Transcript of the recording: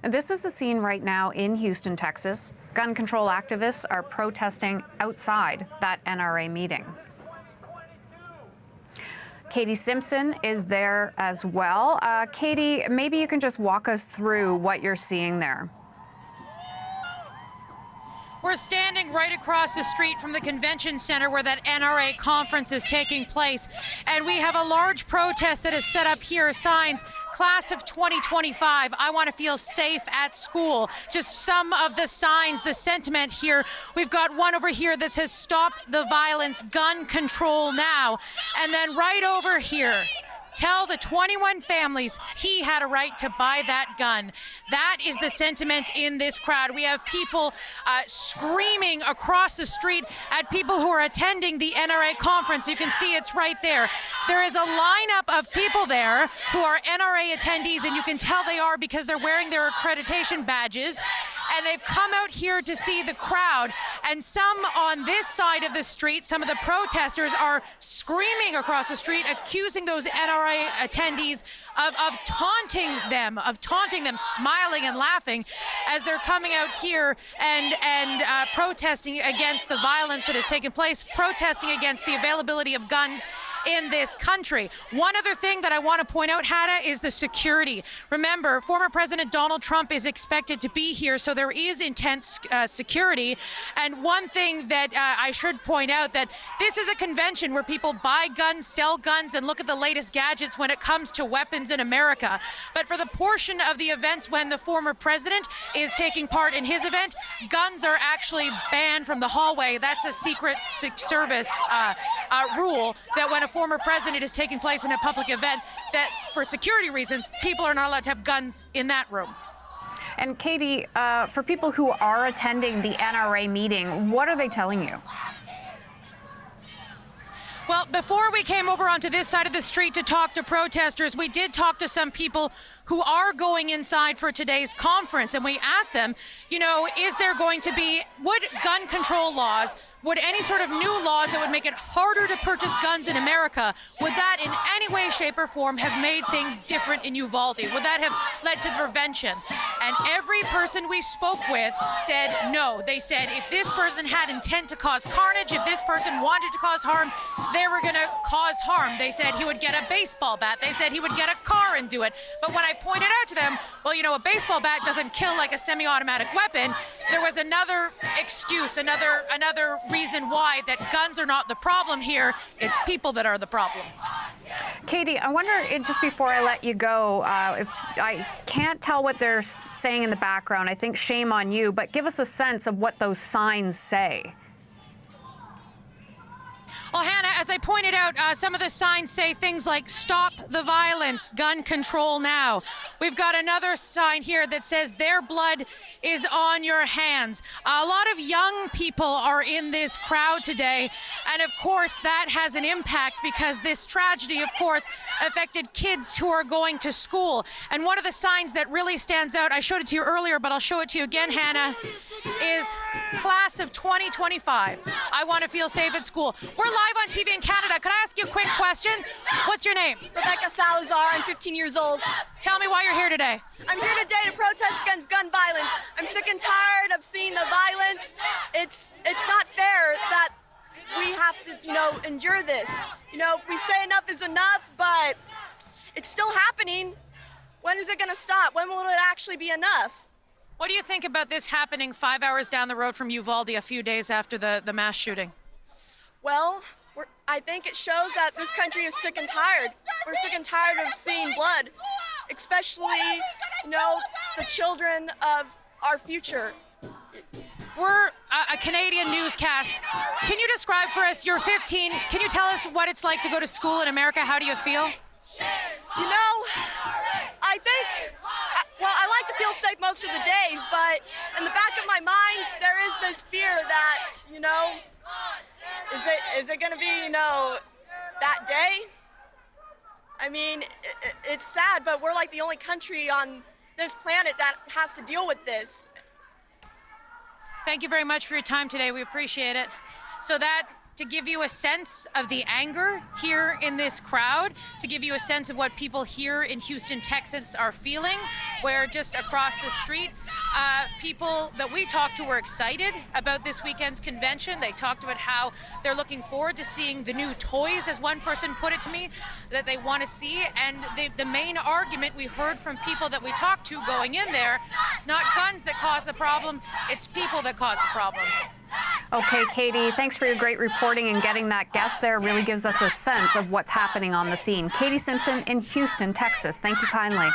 And this is the scene right now in Houston, Texas. Gun control activists are protesting outside that NRA meeting. Katie Simpson is there as well. Katie, maybe you can just walk us through what you're seeing there. We're standing right across the street from the convention center where that NRA conference is taking place. And we have a large protest that is set up here, signs, class of 2025, I want to feel safe at school. Just some of the signs, the sentiment here. We've got one over here that says, stop the violence, gun control now. And then right over here, tell the 21 families he had a right to buy that gun. That is the sentiment in this crowd. We have people screaming across the street at people who are attending the NRA conference. You can see it's right there. There is a lineup of people there who are NRA attendees, and you can tell they are because they're wearing their accreditation badges. And they've come out here to see the crowd. And some on this side of the street, some of the protesters are screaming across the street, accusing those NRA attendees of taunting them, smiling and laughing as they're coming out here and protesting against the violence that has taken place, protesting against the availability of guns in this country. One other thing that I want to point out, Hannah, is the security. Remember, former President Donald Trump is expected to be here, so there is intense security. And one thing that I should point out, that this is a convention where people buy guns, sell guns, and look at the latest gadgets when it comes to weapons in America. But for the portion of the events when the former president is taking part in his event, guns are actually banned from the hallway. That's a Secret Service rule, that when a former president is taking place in a public event, that for security reasons, people are not allowed to have guns in that room. And Katie, for people who are attending the NRA meeting, what are they telling you? Well, before we came over onto this side of the street to talk to protesters, we did talk to some people who are going inside for today's conference, and we asked them, you know, would gun control laws, would any sort of new laws that would make it harder to purchase guns in America, would that in any way, shape, or form have made things different in Uvalde? Would that have led to prevention? And every person we spoke with said no. They said if this person had intent to cause carnage, if this person wanted to cause harm, they were going to cause harm. They said he would get a baseball bat. They said he would get a car and do it. But when I pointed out to them, well, you know, a baseball bat doesn't kill like a semi-automatic weapon, there was another excuse, another reason why that guns are not the problem here. It's people that are the problem. Katie, I wonder, just before I let you go, if I can't tell what they're saying in the background, I think shame on you, but give us a sense of what those signs say. Well, Hannah, as I pointed out, some of the signs say things like, stop the violence, gun control now. We've got another sign here that says, their blood is on your hands. A lot of young people are in this crowd today, and of course that has an impact because this tragedy, of course, affected kids who are going to school. And one of the signs that really stands out, I showed it to you earlier, but I'll show it to you again, Hannah, is class of 2025. I want to feel safe at school. We're live on TV in Canada. Could I ask you a quick question? What's your name? Rebecca Salazar. I'm 15 years old. Tell me why you're here today. I'm here today to protest against gun violence. I'm sick and tired of seeing the violence. It's not fair that we have to, endure this. We say enough is enough, but it's still happening. When is it going to stop? When will it actually be enough? What do you think about this happening 5 hours down the road from Uvalde a few days after the mass shooting? Well, I think it shows that this country is sick and tired. We're sick and tired of seeing blood, especially, the children of our future. We're a Canadian newscast. Can you describe for us, you're 15, can you tell us what it's like to go to school in America? How do you feel? I like to feel safe most of the days, but in the back of my mind, there is this fear that, is it going to be, that day? I mean, it's sad, but we're like the only country on this planet that has to deal with this. Thank you very much for your time today. We appreciate it. So that to give you a sense of the anger here in this crowd, to give you a sense of what people here in Houston, Texas are feeling, where just across the street, people that we talked to were excited about this weekend's convention. They talked about how they're looking forward to seeing the new toys, as one person put it to me, that they want to see. And the main argument we heard from people that we talked to going in there, it's not guns that cause the problem, it's people that cause the problem. Okay, Katie, thanks for your great reporting, and getting that guest there really gives us a sense of what's happening on the scene. Katie Simpson in Houston, Texas. Thank you kindly.